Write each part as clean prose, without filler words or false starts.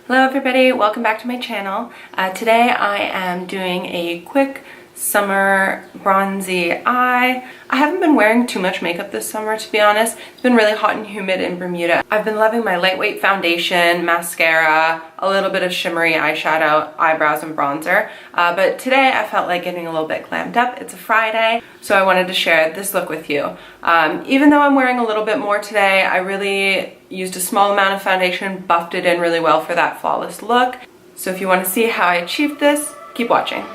Hello everybody, welcome back to my channel. Today I am doing a quick summer bronzy eye. I haven't been wearing too much makeup this summer, to be honest. It's been really hot and humid in Bermuda. I've been loving my lightweight foundation, mascara, a little bit of shimmery eyeshadow, eyebrows, and bronzer. But today I felt like getting a little bit glammed up. It's a Friday, so I wanted to share this look with you. Even though I'm wearing a little bit more today, I really used a small amount of foundation, buffed it in really well for that flawless look. So if you want to see how I achieved this, keep watching.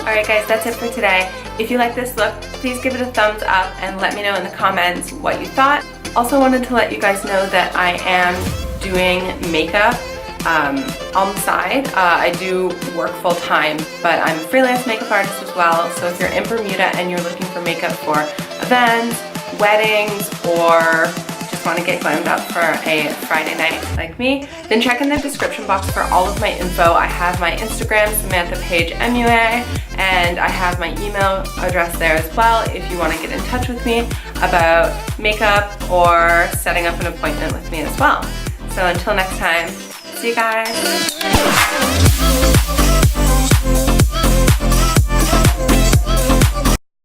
Alright guys, that's it for today. If you like this look, please give it a thumbs up and let me know in the comments what you thought. Also wanted to let you guys know that I am doing makeup on the side. I do work full time, but I'm a freelance makeup artist as well. So if you're in Bermuda and you're looking for makeup for events, weddings, or just want to get glammed up for a Friday night like me, then check in the description box for all of my info. I have my Instagram, Samantha Paige MUA, and I have my email address there as well if you want to get in touch with me about makeup or setting up an appointment with me as well. So until next time, see you guys.